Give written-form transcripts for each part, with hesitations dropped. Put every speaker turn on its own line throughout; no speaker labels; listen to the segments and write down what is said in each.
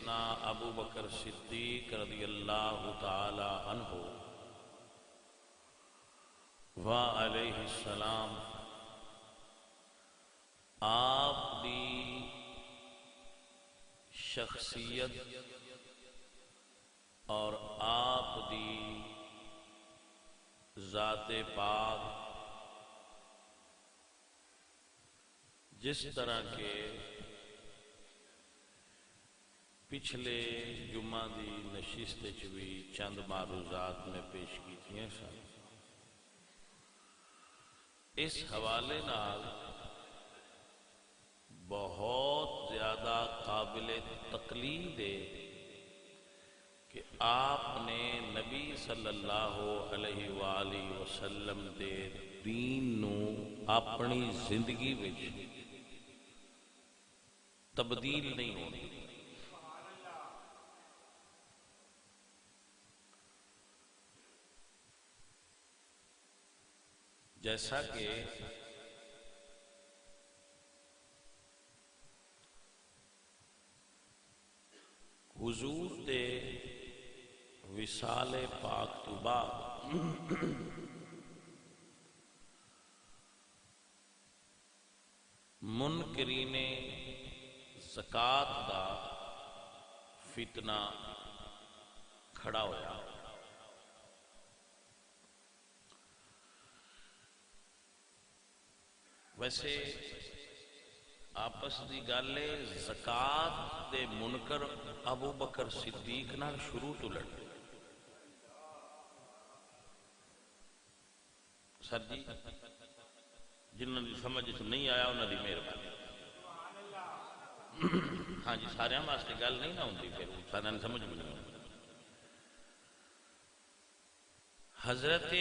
سیدنا ابو بکر صدیق رضی اللہ تعالی عنہ و علیہ السلام آپ دی شخصیت اور آپ دی ذات پاک جس طرح کے پچھلے جمعہ دی نشست بھی چند معروضات میں پیش کی سن، اس حوالے نال بہت زیادہ قابل تقلید ہے کہ آپ نے نبی صلی اللہ علیہ وآلہ وسلم دے دین نو اپنی زندگی وچ تبدیل نہیں ہونی۔ جیسا کہ حضور دے وصال پاک تو بعد منکرین زکات دا فتنہ کھڑا ہویا۔ ویسے آپس دی گل ہے، زکات دے منکر ابو بکر صدیق نال شروع تو لڑ سر جی، جنہوں نے سمجھ نہیں آیا انہوں نے مہربانی۔ ہاں جی، سارے واسطے گل نہیں نہ ہوندی، پھر سارے نے سمجھ نہیں آتی۔ حضرت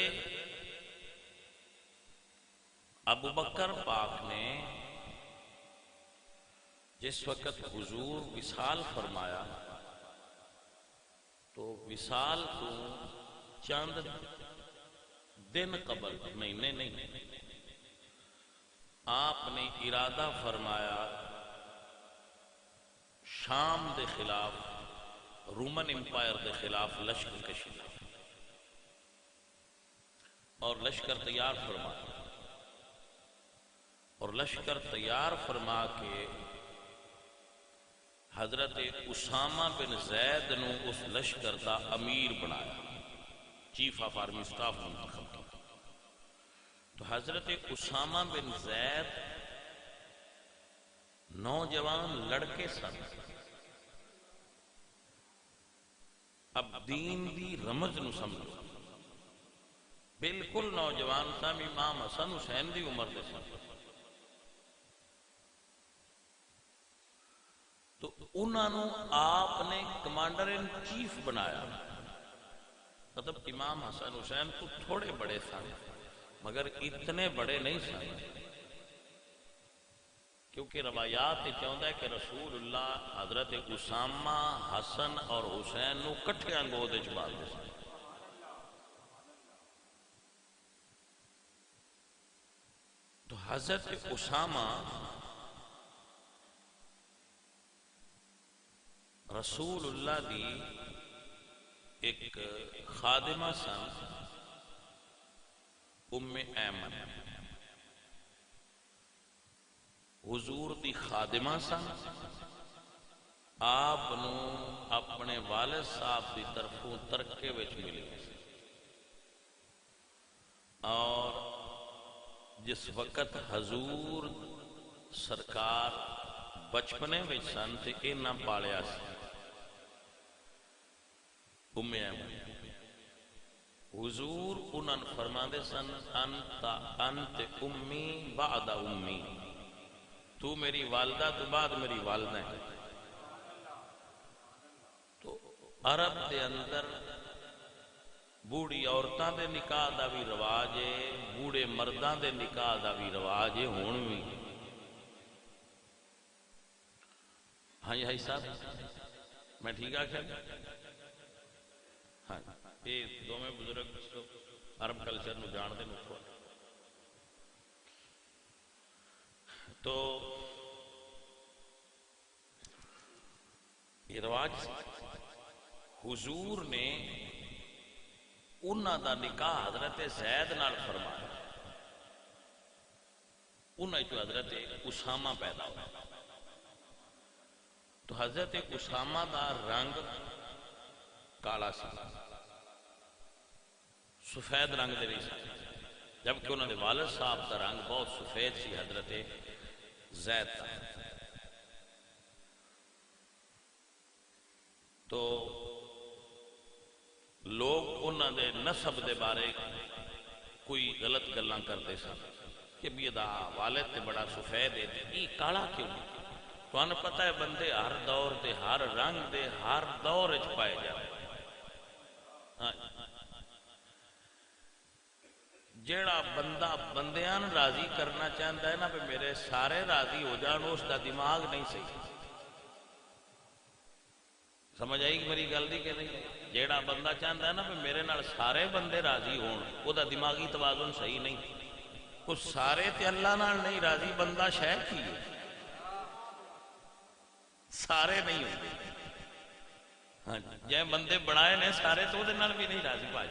ابو بکر پاک نے جس وقت حضور وصال فرمایا تو وصال کو چند دن قبل، مہینے نہیں، آپ نے ارادہ فرمایا شام دے خلاف، رومن امپائر دے خلاف لشکر کشی، اور لشکر تیار فرمایا، اور لشکر تیار فرما کے حضرت اسامہ بن زید نو اس لشکر دا امیر بنایا، چیف آف آرمی سٹاف منتخب کیا۔ تو حضرت اسامہ بن زید نوجوان لڑکے سن، اب دین دی رمز نو سمجھو، بالکل نوجوان سن، امام حسن حسین دی عمر دے سن۔ تو انہوں نے آپ نے کمانڈر ان چیف بنایا، مطلب امام حسن حسین تو تھوڑے بڑے سن مگر اتنے بڑے نہیں سن، کیونکہ روایات یہ چاہتا ہے کہ رسول اللہ حضرت اسامہ، حسن اور حسین نو کٹھے گود وچ باندھے سن۔ تو حضرت اسامہ رسول اللہ دی ایک خادمہ سن، ام ایمن، حضور دی خادمہ سن، آپ نو اپنے والد صاحب دی طرفوں ترکے وچ ملی، اور جس وقت حضور سرکار بچپنے وچ سن تے انہاں پالیا سی ام ایمن۔ حضور انہاں فرماندے سن انت امی بعد امی، تو میری والدہ تو بعد میری والدہ ہے۔ تو عرب دے اندر بوڑھی عورتاں دے نکاح دا بھی رواج ہے، بوڑھے مرداں دے نکاح دا بھی رواج ہے، ہون بھی۔ ہاں جی حاجی صاحب میں ٹھیک آکھیا؟ ہاں یہ دونوں بزرگ عرب کلچر نو جان دے مکھو۔ تو یہ رواج حضور نے انہاں دا نکاح حضرت زید نال فرمایا، انہاں جو حضرت اسامہ پیدا ہوا، تو حضرت اسامہ دا رنگ کالا سی، سفید رنگ دے نہیں سی، جبکہ انہوں نے والد صاحب دا رنگ بہت سفید سی حضرت زید دا۔ تو لوگ انہوں نے نسب دے بارے کوئی غلط گلاں کرتے سن کہ بھی دا والد تے بڑا سفید ہے یہ کالا کیوں؟ تو انہیں پتہ ہے بندے ہر دور دے ہر رنگ دے ہر دور اچ پائے جائے، جیڑا بندہ بندیاں راضی کرنا چاہتا ہے نا کہ میرے سارے راضی ہو جان، اس دا دماغ نہیں صحیح۔ سمجھ آئی میری گل دی کہ نہیں؟ جیڑا بندہ چاہتا ہے نا کہ میرے نال سارے بندے راضی ہون، وہ دا دماغی توازن صحیح نہیں۔ کچھ سارے تے اللہ نال نہیں راضی بندہ شاید کی ہے، سارے نہیں ہوتے۔ ہاں جی، جے بندے بنائے نے سارے تو دے نال بھی نہیں راضی بھائی۔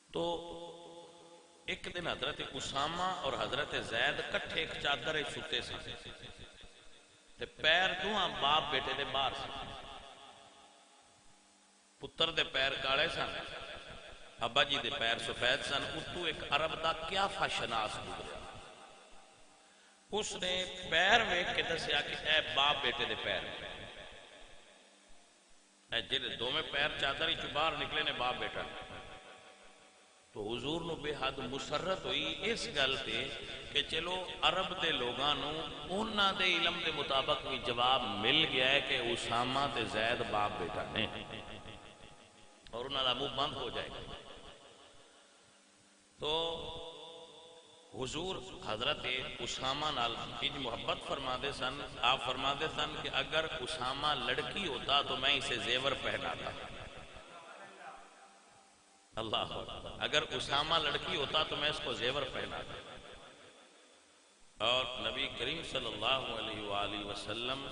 تو ایک دن حضرت اسامہ اور حضرت زید کٹھے ایک چادر ستے سن تے پیر دوہاں باپ بیٹے دے باہر سن، پتر دے پیر کالے سن، ابا جی دے پیر سفید سن۔ اتو ایک عرب دا قیافہ شناس گزریا، اس نے پیر ویکھ کے دسیا کہ اے باپ بیٹے دے پیر، اے جڑے دوویں پیر چادر وچوں باہر نکلے نے باپ بیٹا۔ تو حضور نو بے حد مسرت ہوئی اس گل تے کہ چلو عرب دے لوگاں نو انہاں دے علم دے مطابق بھی جواب مل گیا ہے کہ اسامہ تے زید باپ بیٹا نے، اور انہاں دا منہ بند ہو جائے گا۔ تو حضور حضرت اسامہ نال انج محبت فرما دے سن، آپ فرما دے سن کہ اگر اسامہ لڑکی ہوتا تو میں اسے زیور پہناتا، اللہ اگر اسامہ لڑکی ہوتا تو میں اس کو زیور پہناتا۔ اور نبی کریم صلی اللہ علیہ وآلہ وسلم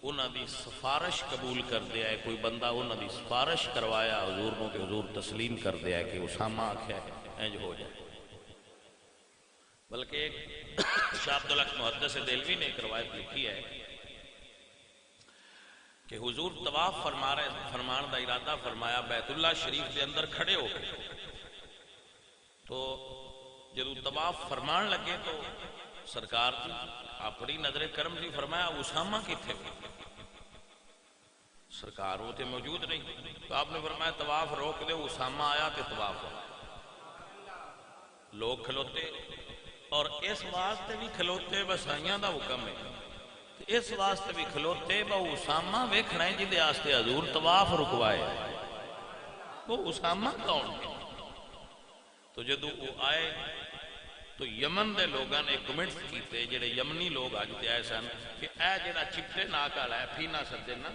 انہاں دی سفارش قبول کر دیا ہے، کوئی بندہ انہاں دی سفارش کروایا حضور نو کہ حضور تسلیم کر دیا ہے کہ اسامہ آکھیا ہے انج ہو جائے۔ بلکہ ایک شاہ عبدالحق محدث دہلوی نے ایک روایت لکھی ہے کہ حضور طواف فرمان دا ارادہ فرمایا، بیت اللہ شریف دے اندر کھڑے ہو گئے، تو جدو طواف فرمان لگے تو سرکار کی اپنی نظر کرم جی فرمایا اسامہ کتھے؟ سرکار وہ تے موجود نہیں، تو آپ نے فرمایا طواف روک دے، اسامہ آیا تے طواف ہو۔ لوگ کھلوتے، اور اس واسطے بھی کھلوتے بسائیاں دا حکم ہے، اس واسطے بھی کھلوتے با اسامہ ویکھنا ہے جدے آستے حضور طواف رکوائے، وہ اسامہ کون ہے؟ تو جدو وہ آئے تو یمن دے لوگاں نے کمنٹس کیتے، جڑے یمنی لوگ آجتے آئے سن کہ اے جڑا چپٹے ناکال ہے پھینا سدے نا،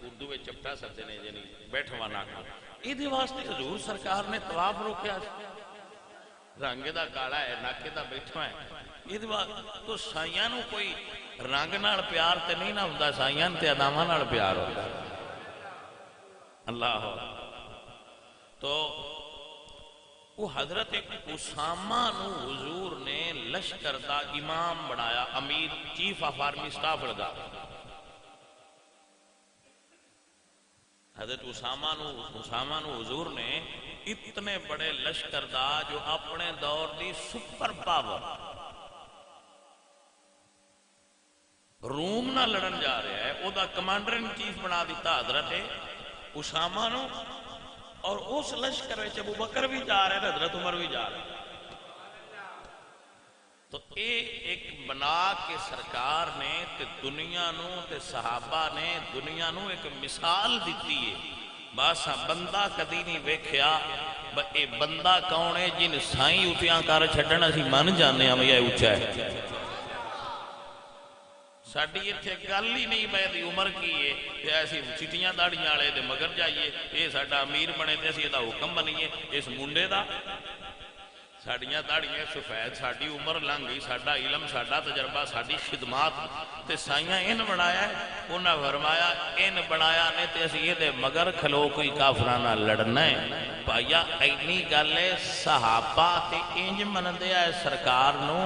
اردو میں چپٹا سدے نے جنی بیٹھوا ناکال، یہ واسطے حضور سرکار نے طواف روکیا، رنگ دا کالا ہے ناکے دا بیٹھوا ہے، یہ تو سائیاں نو کوئی رنگ نال پیار تے نہیں نہ ہوتا، سائیاں تے ادامہ نال پیار ہوتا۔ اللہ تو وہ حضرت اسامہ نو حضور نے لشکر دا امام بنایا، امیر چیف آف آرمی سٹاف لگا۔ حضرت اسامہ نو حضور نے اتنے بڑے لشکر دا جو اپنے دور دی سپر پاور روم نہ لڑن جا رہا ہے، او دا کمانڈر ان چیف بنا دیتا حضرت اسامہ نو، اور اس لشکر وچ ابو بکر بھی جا رہے ہیں، حضرت عمر بھی جا رہے ہیں۔ تو اے ایک بنا کے سرکار نے تے دنیا نو تے صحابہ نے دنیا نو ایک مثال دیتی ہے، باسا بندہ کدی نہیں ویکھیا، اے بندہ کون ہے جن سائیں اٹھیاں کر چھڈن اسی من جانے ہم یہ اونچا ہے۔ ساڈی اتنے گل ہی نہیں پی عمر کی ہے کہ ایسی چٹیاں داڑیاں والے دے مگر جائیے، یہ ساڈا امیر بنے تے اسی دا حکم بنیے اس منڈے دا۔ ساڑیاں داڑیاں سفید، ساڑی عمر لنگ گئی، ساڑا علم، ساڑا تجربہ، ساڑی خدمات تے سائیاں ان بنایا ہے۔ انہاں فرمایا ان بنایا نے تے اسی یہ دے مگر کھلو کوئی کافرانہ لڑنا ہے۔ پایا اینی گلے صحابہ تے انج مندے آئے سرکار نو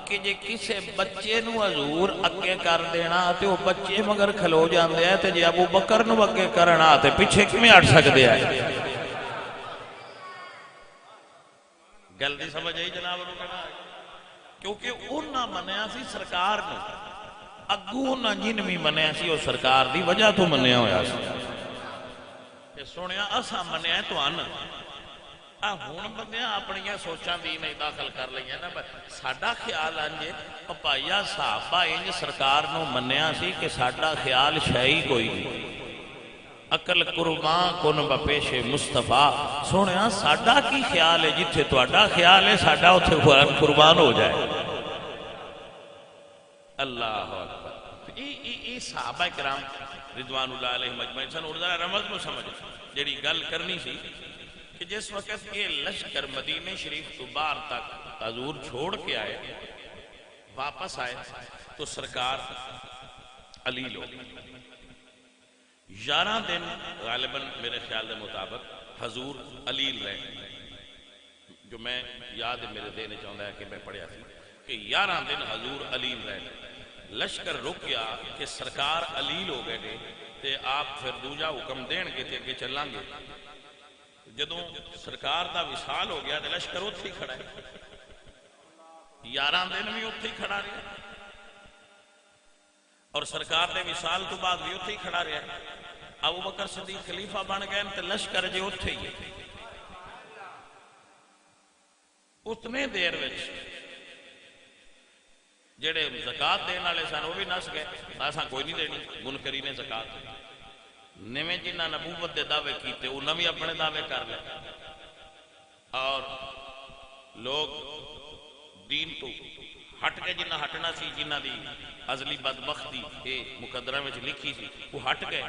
کہ جے کسے بچے نو حضور اگے کر دینا تے وہ بچے مگر کھلو جاندے ہیں، تے جے ابو بکر نو اگے کرنا تے پیچھے کیویں ہٹ سکدے ہیں؟ گل دی سمجھ آئی جناب نو کہنا؟ کیونکہ انہاں منیا سی سرکار نے، اگوں انہاں جن بھی منیا سی وہ سرکار دی وجہ تو منیا ہویا سی۔ کہ سنیا اساں منیا تو ان ہون بندیاں اپنیاں سوچاں دی نہیں داخل کر لئیاں نا، ساڈا خیال انجے پپائیا صحابہ انج سرکار نو منیا سی کہ ساڈا خیال شاہی کوئی نہیں، عقل قربان کن بپیش مصطفیٰ۔ سنیا ساڈا کی خیال ہے جتھے تہاڈا خیال ہے ساڈا اتھے قربان ہو جائے۔ اللہ اکبر۔ ای صحابہ کرام رضوان اللہ علیہ مجمعین سن۔ اور ذرا رمض نو سمجھ جیڑی گل کرنی سی کہ جس وقت یہ لشکر مدینہ شریف تو باہر تک حضور چھوڑ کے آئے، واپس آئے تو سرکار علی لوگ 11 دن غالباً میرے خیال دے مطابق حضور علیل رہے، جو میں یاد میرے دینے چاہتا ہے کہ میں پڑھیا تھی کہ 11 دن حضور علیل رہے۔ لشکر رک گیا کہ سرکار علیل ہو گئے تے آپ پھر دوجا حکم دین گے تے اگے چلیں گے۔ جدوں سرکار دا وصال ہو گیا تے لشکر اتھے ہی کھڑا ہے، 11 دن بھی اتھے ہی کھڑا رہا اور سرکار دے وصال تو بعد بھی اتھے ہی کھڑا رہا۔ ابو بکر صدیق خلیفہ بن گئے تے لشکر جے اتھے ہی اتنے دیر وچ جڑے زکاة دین والے سن وہ بھی نس گئے، اساں کوئی نہیں دینی، منکرین زکاة نویں جنہ نبوت دے دعوے کیتے انہاں بھی اپنے دعوے کر لے، اور لوگ دین تو ہٹ کے جنہ ہٹنا سی، جنہ دی ازلی بدبختی اے مقدرہ میں لکھی سی وہ ہٹ گئے۔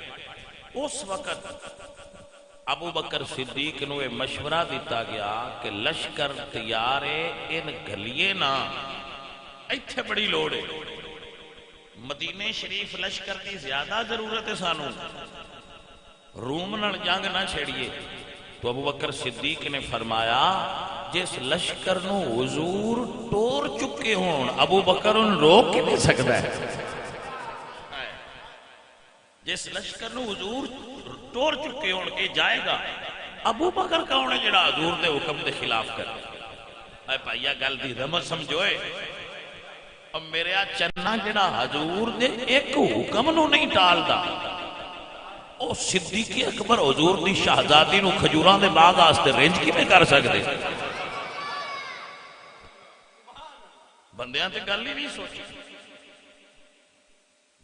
اس وقت ابو بکر صدیق نو یہ مشورہ دیتا گیا کہ لشکر تیارے ان گلیے نا، ایتھے بڑی لوڑ ہے، مدینہ شریف لشکر کی زیادہ ضرورت ہے سانو، روم نال جنگ نہ چھیڑیے۔ تو ابو بکر صدیق نے فرمایا جس لشکر نو حضور ٹور چکے ہون ابو بکر ان روک کے نہیں سکتا ہے، جس لشکر نو حضور ٹور چکے ہون کے جائے گا، ابو بکر کون ہے جڑا حضور دے حکم دے خلاف کر۔ اے پائیا گل دی رمض سمجھوئے، اور میرے چنہ جڑا حضور دے ایک حکم نو نہیں ٹال دا، او صدیق اکبر حضور دی شہزادی نو کھجوران دے باغ آستے رینج کی میں کر سکتے؟ بندیاں تے گل ہی نہیں سوچی۔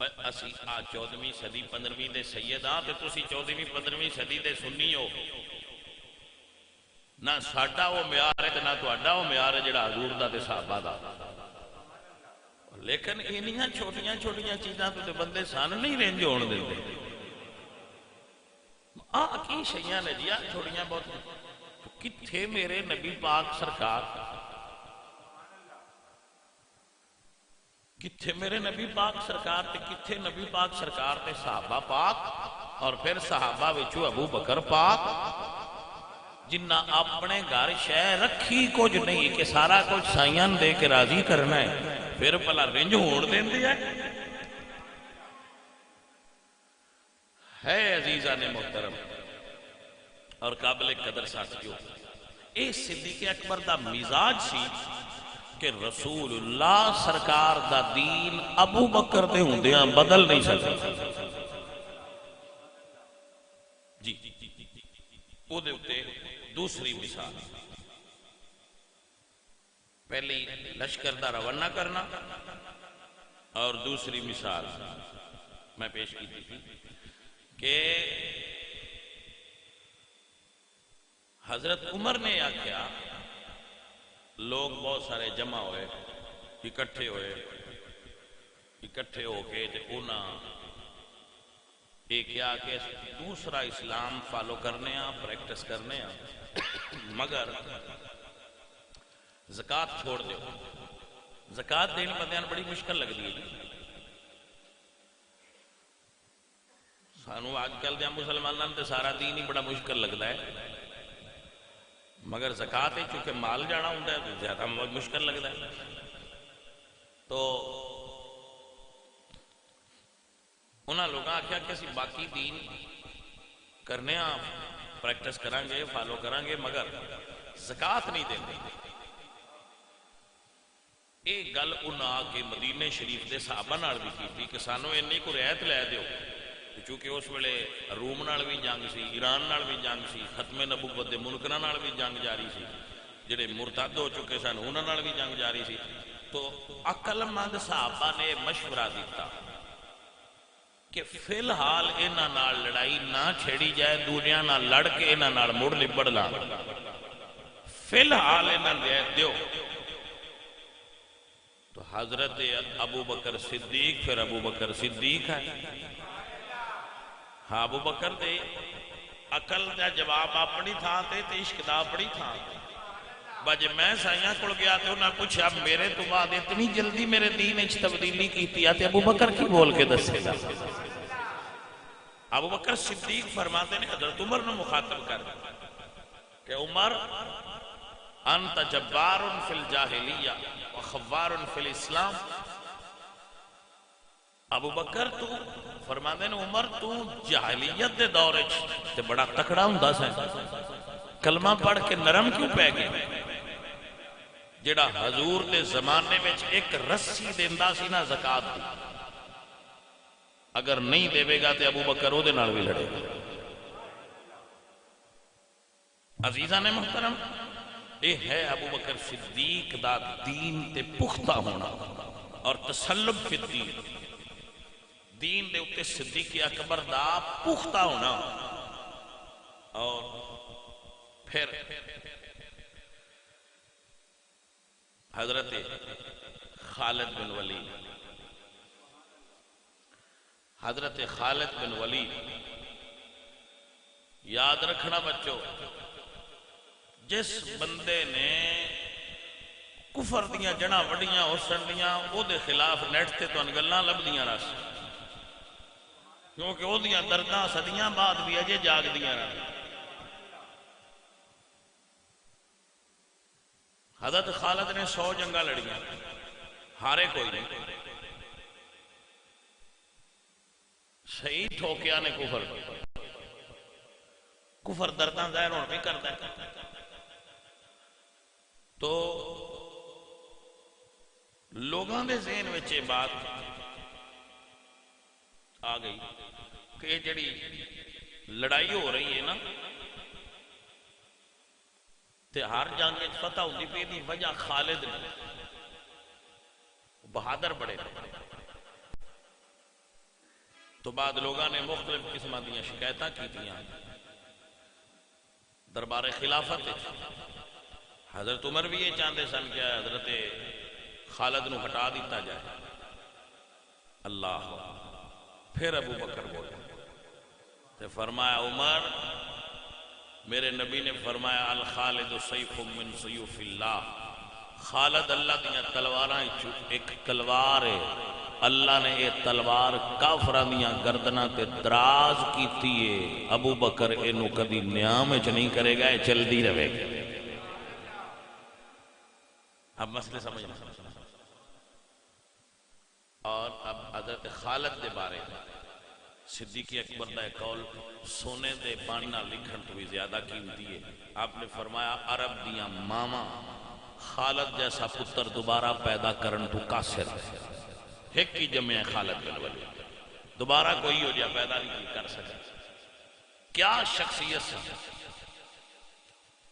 اسی آ 14ویں صدی 15ویں دے سید ہاں تے تسی 14ویں 15ویں صدی دے سنی ہو، نہ ساڈا وہ معیار ہے تے نہ تہاڈا وہ معیار ہے جڑا حضور دا تے صحابہ دا۔ لیکن انہیاں چھوٹیاں چھوٹیاں چیزاں تو بندے سان نہیں رینج ہون دیندے۔ کی شیعہ نے جیا چھوڑیاں بہت، کتھے میرے نبی پاک سرکار، کتھے میرے نبی پاک سرکار تے کتھے نبی پاک سرکار تے صحابہ پاک، اور پھر صحابہ وچوں ابو بکر پاک جنہ اپنے گھر شے رکھی کچھ نہیں کہ سارا کچھ سائیاں دے کے راضی کرنا ہے، پھر بلا رنج ہون دین دیا ہے عزیزہ نے محترم اور قابل قدر ساتھیوں۔ اے صدیق اکبر دا مزاج سی کہ رسول اللہ سرکار دا دین ابو بکر دے ہوندیاں بدل نہیں سکتا۔ جی او دے اتے دوسری مثال، پہلی لشکر دا روانہ کرنا، اور دوسری مثال میں پیش کی تھی کہ حضرت عمر نے آکھیا لوگ بہت سارے جمع ہوئے، اکٹھے ہو کے انہاں ایک کیا کہ دوسرا اسلام فالو کرنے ہیں، پریکٹس کرنے ہیں، مگر زکات چھوڑ دیو. زکات دین بندیاں بڑی مشکل لگتی ہے جی. سانو آج کل دے مسلمانوں تے سارا دین ہی بڑا مشکل لگتا ہے، مگر زکات ہے چونکہ مال جانا ہوتا ہے تو زیادہ مشکل لگتا ہے. تو انہاں لوگاں آکھیا کہ اسی باقی دین کرنے ہاں، پریکٹس کریں گے، فالو کریں گے، مگر زکات نہیں دیں گے. یہ گل انہاں آ کے مدینے شریف دے صحابہ نال بھی کی کہ سانو اینی کو رعایت لے دیو. چونکہ اس ویلے روم نال بھی جنگ سی، ایران نال بھی جنگ سی، ختم نبوت دے منکراں نال بھی جنگ جاری سی، جڑے مرتد ہو چکے سن انہاں نال بھی جنگ جاری سی. تو عقل مند صحابہ نے مشورہ دیتا کہ فی الحال انہاں نال لڑائی نہ چھیڑی جائے، دنیا نال لڑ کے انہاں نال مڑ لبڑ لا، فی الحال انہاں دے دیو. تو حضرت ابو بکر صدیق، پھر ابو بکر صدیق ہے. ہاں ابو بکر دے عقل دا جواب اپنی تھان تے عشق دا اپنی تھان تے. بج میں سائیاں کول گیا تو انہاں پوچھا میرے تو بعد اتنی جلدی میرے دین وچ تبدیلی کیتی ہے تے ابو بکر کی بول کے دسے گا. ابو بکر صدیق فرماتے ہیں حضرت عمر نے مخاطب کر کہ عمر انت جبار فی الجاہلیہ وخوار فی الاسلام. ابو بکر تو فرماتے ہیں عمر تو جاہلیت دے دور تے بڑا تکڑا ہوندا سی، کلمہ پڑھ کے نرم کیوں پہ گئے؟ جڑا حضور دے زمانے میں ایک رسی دیندا سی نا زکات دی، اگر نہیں دے گا تے ابو بکر او دے نال بھی لڑے گا. عزیزان محترم، یہ ہے ابو بکر صدیق دا دین تے پختہ ہونا اور تسلب فی الدین، دین دے اتے صدیق اکبر دا پختہ ہونا. اور پھر حضرت خالد بن ولید، حضرت خالد بن ولید، یاد رکھنا بچوں، جس بندے نے کفر دیاں جڑا وڈیاں حسن دیاں او دے خلاف نیٹ تے تو انگلاں لب دیاں رس، کیونکہ او دیاں درداں صدیاں بعد بھی اجے جاگ دیاں رس. حضرت خالد نے 100 جنگاں لڑیاں، ہارے کوئی نہیں. شہید ٹھوکیا نے کفر درداں ظاہر ہونے بھی کرتا ہے. تو لوگاں دے ذہن وچ یہ بات آ گئی کہ یہ جڑی لڑائی ہو رہی ہے نا تے ہر جنگ وچ فتح ہوندی پئی دی وجہ خالد نے، بہادر بڑے. تو بعد لوگاں نے مختلف قسمہ دیاں شکایتاں کی دیاں دربار خلافت. حضرت عمر بھی یہ چاہتے سن کہ حضرت خالد نو ہٹا دیتا جائے. اللہ پھر ابو بکر بولے تے فرمایا عمر، میرے نبی نے فرمایا الخالد سیف من سیوف اللہ، خالد اللہ دیاں تلواراں ایک تلوار ہے، اللہ نے یہ تلوار کافراں دیاں گردناں تے دراز کیتی ہے. ابو بکر اینو کدی نیام وچ نہیں کرے گا، یہ چلدی رہے گا. اب مسئلے سمجھنا. اور اب حضرت خالد دے بارے صدیق اکبر دا قول سونے دے پانی نہ لکھن تو بھی زیادہ قیمتی ہے. آپ نے فرمایا عرب دیاں ماما خالد جیسا پتر دوبارہ پیدا کرن تو قاصر ہے. ایک ہی جمع ہے خالد بن ولید، دوبارہ کوئی ہو جا پیدا نہیں کر سکتا. کیا شخصیت سے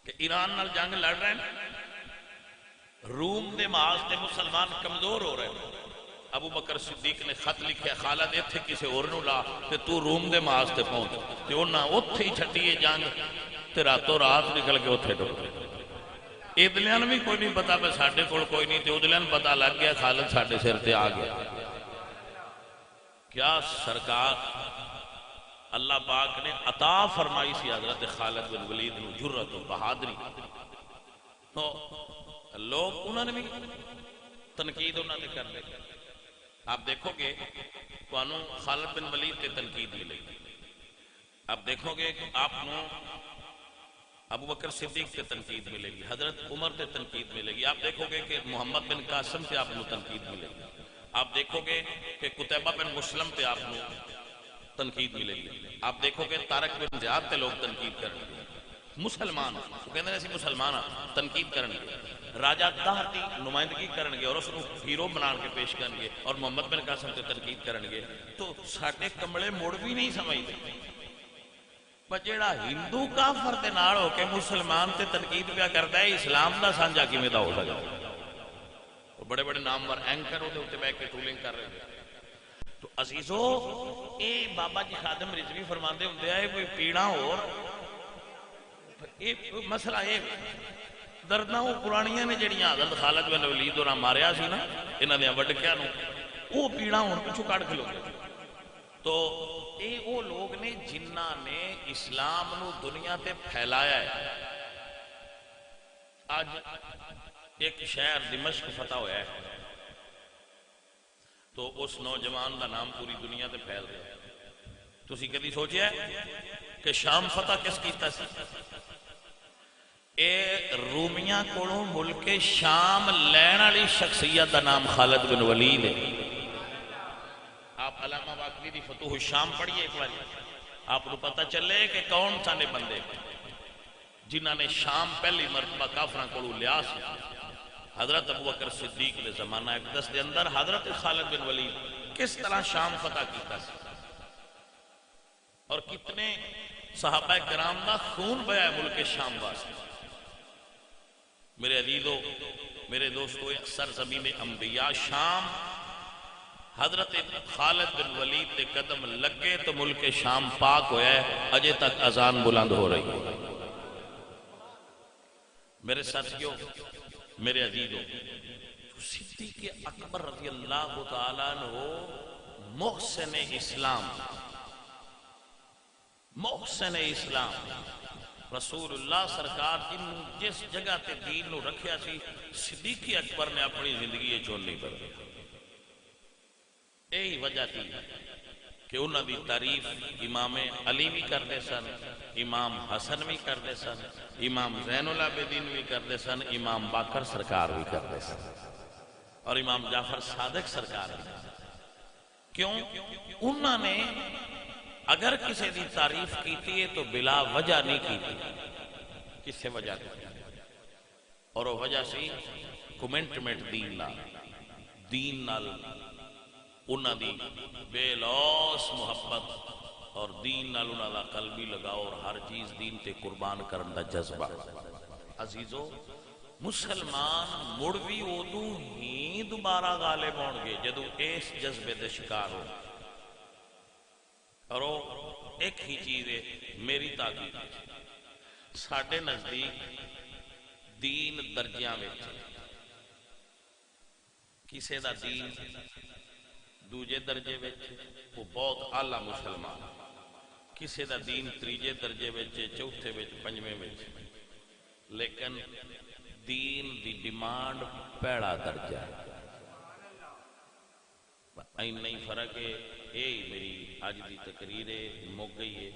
کہ ایران نال جنگ لڑ رہے ہیں، روم دے محاذ تے مسلمان کمزور ہو رہے ہیں. ابو بکر صدیق نے خط لکھیا خالد ایتھے کسے اور نو لا تے تو روم دے محاذ تے پہنچ، تے انہاں اوتھے ہی چھٹی ہے جنگ تے راتوں رات نکل کے اوتھے ڈر. ادلیاں بھی کوئی نہیں پتا بس ساڈے کول کوئی نہیں، تے ادلیاں پتا لگ گیا خالد ساڈے سر تے آ گیا. کیا سرکار اللہ پاک نے عطا فرمائی سی حضرت خالد بن ولید نو جرأت و بہادری. تو لوگ انہوں نے بھی تنقید انہوں نے کر لی. آپ دیکھو گے تو خالد بن ولید تے تنقید ملے گی. آپ دیکھو گے آپ ابو بکر صدیق تے تنقید ملے گی, حضرت عمر تے تنقید ملے گی. آپ دیکھو گے کہ محمد بن قاسم تے آپ کو تنقید ملے گی. آپ دیکھو گے کہ قتیبہ بن مسلم تے آپ کو تنقید ملے گی. آپ دیکھو گے طارق بن زیاد تے لوگ تنقید کریں گے. مسلمان وہ کہتے ہیں اسی مسلمان تنقید کریں گے. راجہ دہر کی نمائندگی کریں گے اور اس کو ہیرو بنا کے پیش کریں گے, اور محمد بن قاسم تے تنقید کریں گے. تو ساڈے کملے مڑ بھی نہیں سمجھتے. پر جیڑا ہندو کافر دے نال ہو کے مسلمان تے تنقید پیا کردا ہے, اسلام دا سانجا کیویں دا ہو سکدا ہے؟ بڑے بڑے نامور اینکر وہ بیٹھ کے ٹولنگ کر رہے ہیں. تو عزیزو اے بابا جی خادم رضوی فرماندے ہوندے آئے کوئی پیڑا اور مسئلہ یہ درداں وہ پرانیاں نے جڑیاں حضرت خالد بن ولید اور ماریا سی نا انہاں دے وڈکیاں نو, وہ پیڑا ہون پچھو کٹ کھلو. تو اے وہ لوگ نے جنہاں نے اسلام نو دنیا تے پھیلایا ہے. آج ایک شہر دمشق فتح ہوا ہے تو اس نوجوان دا نام پوری دنیا تے پھیل رہا ہے. تسی کدی سوچیا ہے کہ شام فتح کس کیتا سی؟ اے رومیاں کولوں ملک شام لین والی شخصیت دا نام خالد بن ولید ہے. آپ علامہ باقری دی فتوح الشام پڑھیے ایک بار, آپ کو پتہ چلے کہ کون سانے بندے جنہاں نے شام پہلی مرتبہ کافراں کولوں لیا سی. حضرت ابو بکر صدیق دے زمانہ اقدس دے اندر حضرت خالد بن ولید کس طرح شام فتح کیتا سی, اور کتنے صحابہ کرام دا خون بہا ہے ملک شام واسطے. میرے عزیزو میرے دوستو, اکثر زمین انبیاء شام حضرت خالد بن ولید دے قدم لگے تو ملک شام پاک ہویا ہے, اجے تک اذان بلند ہو رہی ہے. میرے ساتھیوں میرے عزیزو, صدیق اکبر رضی اللہ تعالیٰ عنہ محسن اسلام, محسن اسلام, رسول اللہ سرکار جس جگہ تے دین نو رکھیا سی صدیق اکبر نے اپنی زندگی چون نہیں کر. یہی وجہ تھی کہ انہوں دی تعریف امام علی بھی کرتے سن, امام حسن بھی کرتے سن, امام زین العابدین بھی کرتے سن, امام باقر سرکار بھی کرتے سن, اور امام جعفر صادق سرکار بھی. کیوں؟ انہوں نے اگر کسی دی تعریف کیتی ہے تو بلا وجہ نہیں کیتی, کسے وجہ کی, اور وہ وجہ سی کمنٹمنٹ دین نال انہاں دی بے لوس محبت, اور دین نال انہاں دا قلبی لگاؤ, اور ہر چیز دین تے قربان کرن دا جذبہ. عزیزو مسلمان مڑ بھی ادو ہی دوبارہ غالب ہون گے جدو اس جذبے دے شکار ہو. اور ایک ہی چیز ہے میری تاکید, ساڈے نزدیک دین درجیاں وچ, کسے دا دین دوجے درجے وچ وہ بہت اعلیٰ مسلمان, کسے دا دین تریجے درجے وچ, چوتھے وچ, پنجویں وچ, لیکن دین دی ڈیمانڈ پہلا درجہ ہے. این نہیں فرق ہے. یہی میری آج دی تقریر مک گئی ہے.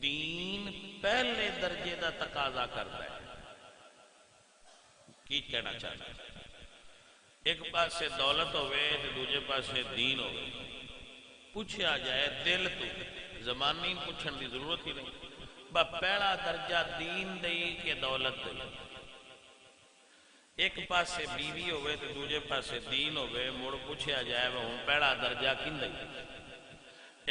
دین پہلے درجے دا تقاضا کرتا ہے. کی کہنا چاہتا ہے؟ ایک پاس سے دولت ہوئے تو دوجے پاس سے دین ہوئے. پوچھا جائے دل تو زمانی پوچھن دی ضرورت ہی نہیں, پہلا درجہ دین دئی کہ دولت دئی. ایک پاس سے بیوی ہوئے تو دوجے پاس سے دین ہوئے, مڑ پوچھا جائے وہ پہلا درجہ کن دئی.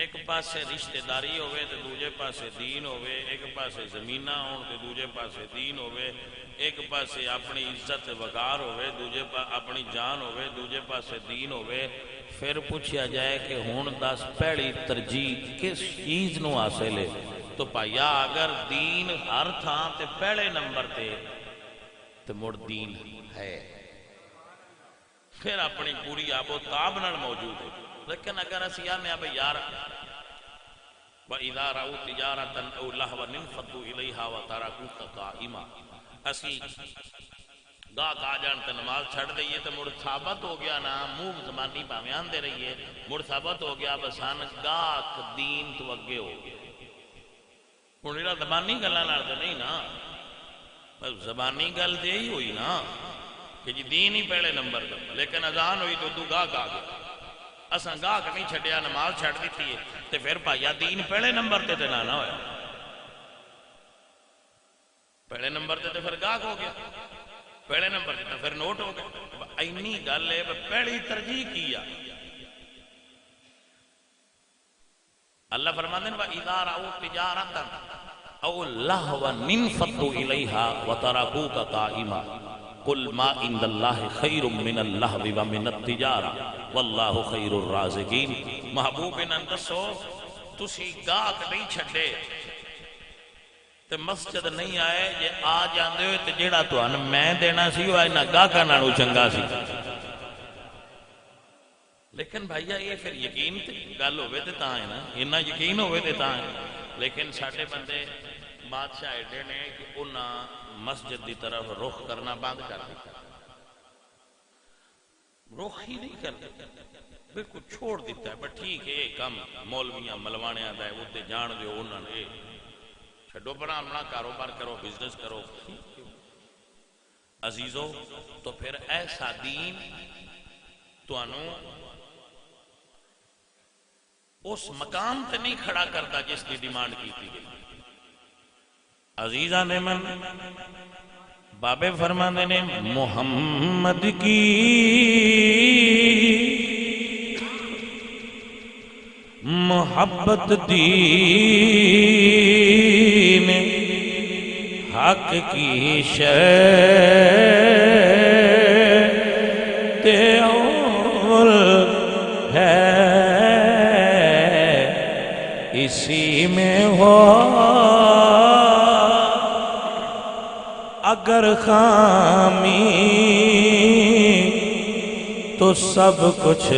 ایک پاس سے رشتہ داری ہوئے تو دوجے پاس سے دین ہوئے, ایک پاس سے زمینہ ہون تو دوجے پاس سے دین ہوئے, ایک پاس سے اپنی عزت وقار ہوئے, دوجے پاس اپنی جان ہوئے, دوجے پاس سے دین ہوئے. پھر پوچھا جائے کہ ہون دس پہلی ترجیح کس چیز نو حاصل ہے, تو پایا اگر دین ہر تھان تے پہلے نمبر تے تو مڑ دین ہے, پھر اپنی پوری آب و تاب نال موجود ہے. لیکن اگر اسی آنے اب یار وَإِذَا رَأَوْا تِجَارَةً أَوْ لَهْوًا انفَضُّوا إِلَيْهَا وَتَرَكُوكَ قَائِمًا, اسی گاہک آ جان تو نماز چھڑ دئیے تو مڑ ثابت ہو گیا نا، منہ زبانی پاویں آندے رہیے، مڑ ثابت ہو گیا بسان گاہک دین تو اگے ہو گیا۔ ہن جڑا زبانی گلاں نال تے نہیں نا، بس زبانی گل تے یہی ہوئی نا کہ جی دین ہی پہلے نمبر تے، لیکن اذان ہوئی تو گاہک آ گیا، اساں گاہک نہیں چھڈیا، نماز چھڑ دیتی ہے تے پھر بھائیا دین پہلے نمبر تے نہ ہویا، پہلے نمبر تے پھر گاہک ہو گیا، پہلے نمبر تے پھر نوٹ ہو گیا۔ اینی گل ہے پہلی ترجیح کیا اللہ فرماتے ہیں وَإِذَا رَأَوْا تِجَارَةً أَوْ لَهْوًا انفَضُّوا إِلَيْهَا وَتَرَكُوكَ قَائِمًا قُلْ مَا عِندَ اللَّهِ خَيْرٌ مِّنَ اللَّهْوِ وَمِنَ التِّجَارَةِ وَاللَّهُ خَيْرُ الرَّازِقِينَ۔ محبوب انہاں دسو تسی گاہک نہیں چھڈے تے مسجد نہیں آئے، جے آ جاندے ہوئے تے جیڑا تہانوں میں دینا سی وہ انہاں گاہکاں نالوں چنگا سی۔ لیکن بھائیا یہ پھر یقین گل ہوئے تے تاں ہے نا، انہاں یقین ہوئے تے تاں ہے، لیکن ساڈے بندے بادشاہ ایڈے نے کہ انہاں مسجد دی طرف رخ کرنا بند کر دیا، رخ ہی نہیں کرتے، بالکل چھوڑ دیتا ہے، بس ٹھیک ہے کم مولویاں ملوانیاں دا ہے وہ تے جان دیو انہاں نے چھڈو بنا اپنا کاروبار کرو، بزنس کرو۔ عزیزو تو پھر ایسا دین تانوں اس مقام تے نہیں کھڑا کرتا جس کی ڈیمانڈ کی تھی گئی۔ عزیزان من بابے فرمانے نے محمد کی محبت دین حق کی شرط اور ہے، اسی میں ہو اگر خامی تو سب کچھ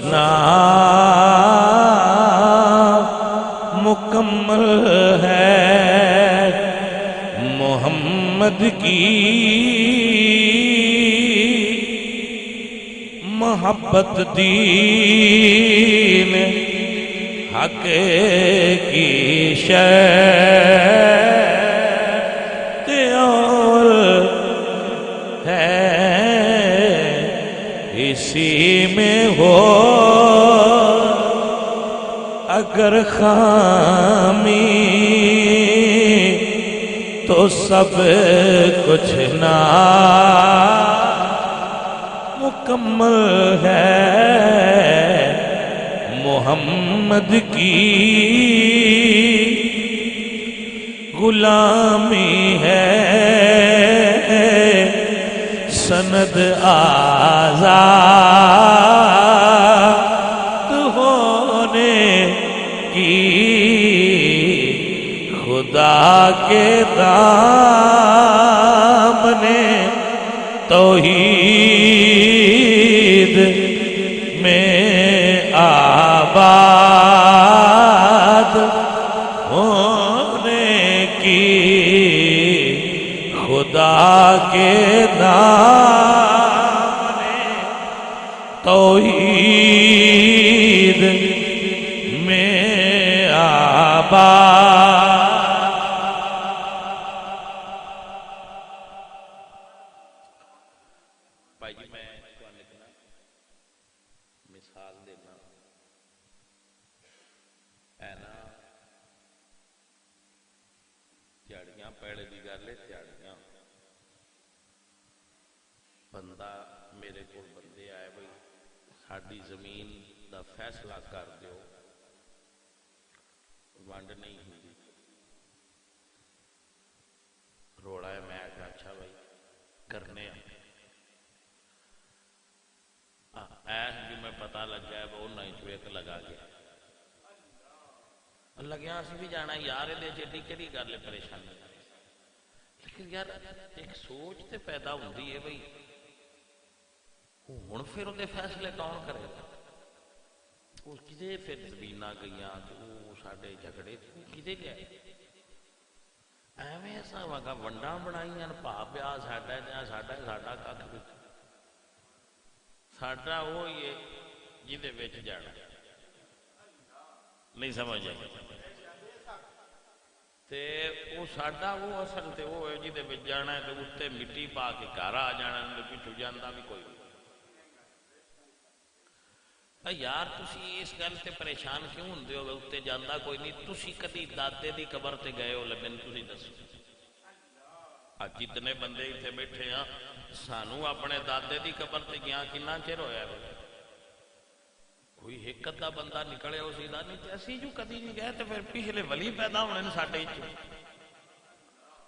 مکمل ہے۔ محمد کی محبت دین حق کی شرط اور ہے، اسی میں ہو اگر خامی تو سب کچھ مکمل ہے۔ محمد کی غلامی ہے سند آزاد ہونے کی، خدا کے دامنے توحید میں آباد ہونے کی، خدا کے دامنے توحید میں آباد۔ بھائی جی میں مثال دینا ہے نا، تھیاڑیاں پیڑے دی گل ہے، تھیاڑیاں بندہ میرے کو بندے آئے بھائی ساڈی زمین دا فیصلہ کر دیو، ونڈ نہیں ہوئی، روڑا ہے، میں کہا اچھا بھائی کرنے ایس بھی میں پتہ لگ گیا وہ نہیں چویک لگا گیا لگیا اسی بھی جانا یار یہ جیڈی کہڑی گل ہے پریشانی، لیکن یار ایک سوچ تے پیدا ہوتی ہے بھائی ہوں پھر وہ فیصلے کون کرے گا، وہ کدے پھر زمیناں گئیاں وہ ساڈے جھگڑے کدے لیا ایویں سا وگا ونڈا بنائی پا پیا ساڈا ساڈا ساڈا کھ بھی ساڈا وہی ہے جہدے وچ جانا نہیں سمجھ آئی تے وہ ساڈا وہ اصل تے وہ ہے جہدے وچ جانا ہے تے اتنے مٹی پا کے گھر آ جانا پچھو جانا بھی کوئی یار تسی اس گل تے پریشان کیوں ہوندے ہو اتنے جانا کوئی نہیں تسی کدی دادے دی قبر تے گئے ہو لبن تسی دسو جتنے بندے اتنے بیٹھے ہاں سانو اپنے دادے دی قبر تے گیا کنا چر ہویا ہے کوئی ایک ادھا بندہ نکلے ہو سیدھا نہیں تے اسی جو کدی نہیں گئے تے پھر پچھلے ولی پیدا ہونے نے ساڈے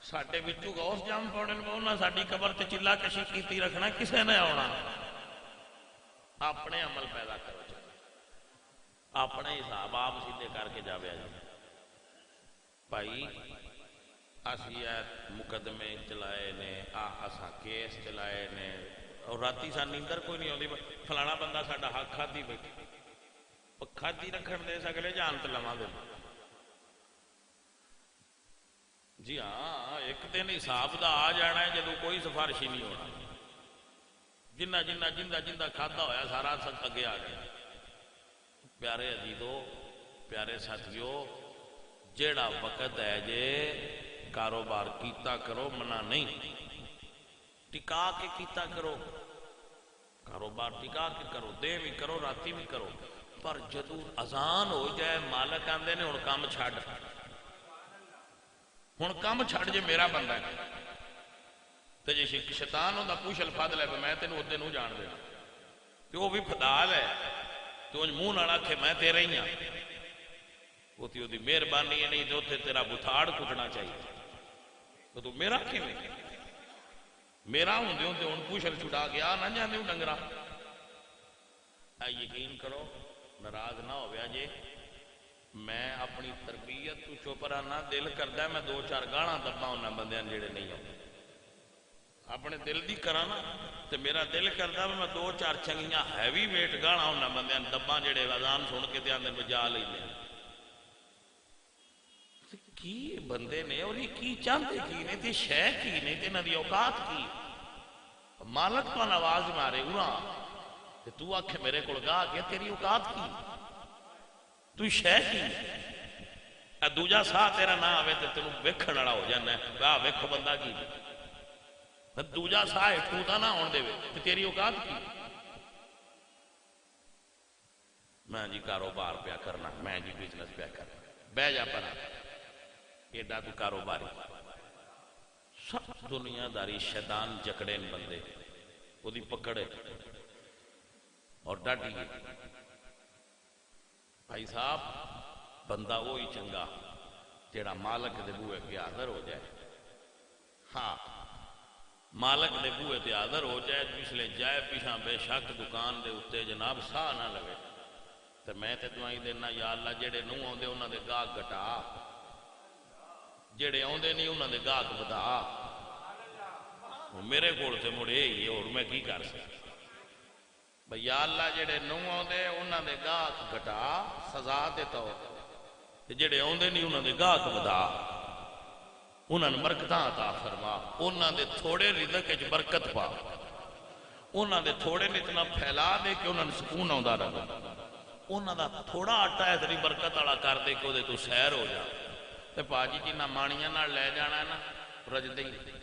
ساڈے وچوں غوث جام پاؤنے نے انہاں ساڈی قبر تے چلا کشی کیتی رکھنا کسے نے آنا اپنے عمل پیدا کرو اپنے حساب آپ سیدھے کر کے جاوے جی بھائی اسی مقدمے چلائے نے اساں کیس چلائے نے اور راتی سان نیندر کوئی نہیں آتی فلانا بندہ ساڈا حق کھادی بیٹھے کھادی رکھن دے سکلے جان تے لواں دے جی ہاں ایک دن حساب دا آ جانا ہے جدوں کوئی سفارش ہی نہیں ہونا جنہ جنہ جنہ جنہ کھادا ہویا سارا سب اگے آ گیا پیارے عزیزو پیارے ساتھیو جیڑا وقت ہے جے کاروبار کیتا کرو منع نہیں ٹکا کے کیتا کرو کاروبار ٹکا کے کرو دے بھی کرو راتی بھی کرو پر جدو اذان ہو جائے مالک آندے نے ہن کام چھڈ ہن کام چھڈ جے میرا بندہ ہے تے جے شیطان ہوندا پوچھ الفاظ لے میں تینوں اودے نوں جان دینا تے وہ بھی فدال ہے تو منہ نال آکھے میں تیرا ہی ہاں وہ تی دی مہربانی ہے نہیں تو تے تیرا بتھاڑ کٹنا چاہیے تو میرا کیویں میرا ہوندے ہوندے ہن پوچھل چھڑا گیا نہ جاندے ہوں ڈنگرا یقین کرو ناراض نہ ہویا جے میں اپنی تربیت تو چوپرانا دل کردا ہے میں دو چار گالاں دبا انہاں بندیاں جڑے نہیں آتے اپنے دل دی کرانا تے میرا دل کردا میں دو چار چنگیاں ہیوی ویٹ گالاں انہاں بندیاں دبا جڑے اذان سن کے تے آندے بجا لیندے کی بندے نے اور یہ کی چاہتے کی نہیں تے شے کی نہیں تے انہاں دی اوقات کی مالک تو آواز مارے اڑا تے تو آکھے میرے کول گا کے تیری اوقات کی تو شے کی دوجا سا تیرا نہ آوے تے تینوں ویکھن والا ہو جانا ہے واہ ویکھو بندہ کی دوجا سا ٹوٹا نہ ہون دے تے تیری اوقات کی میں جی کاروبار پیا کرنا میں جی بزنس پیا کرنا بہ جا پڑا ایڈا تو کاروباری سب دنیا داری شیطان جکڑے بندے وہ دی پکڑے اور ڈاڈی بھائی صاحب بندہ وہی چنگا جیڑا مالک دے بوئے پہ حاضر ہو جائے ہاں مالک دے بوئے تے حاضر ہو جائے پچھلے جائے پیچھا بے شک دکان دے اتے جناب ساہ نہ لگے تو میں تے دعائیں دینا یا اللہ جیڑے نوں آندے انہاں دے گاہک گھٹا جیڑے آندے نہیں انہاں دے گاہک بتا میرے کول تے مڑے ہی اور میں کی کر سکتا بھئی یا اللہ جیڑے نوں آندے انہاں دے گاہک گھٹا سزا دیتا ہو جیڑے آندے نہیں انہاں دے گاہک بتا انہاں نے برکتاں عطا فرما انہاں دے تھوڑے رزق وچ برکت پا انہاں دے تھوڑے نے اتنا پھیلا دے کہ انہاں نے سکون آندا رہے انہاں دا تھوڑا آٹا ہے تیری برکت والا کر دے کہ وہ تو سیر ہو جا تے پاجی جنہ مانیاں نال لے جانا ہے نا رجدے ہی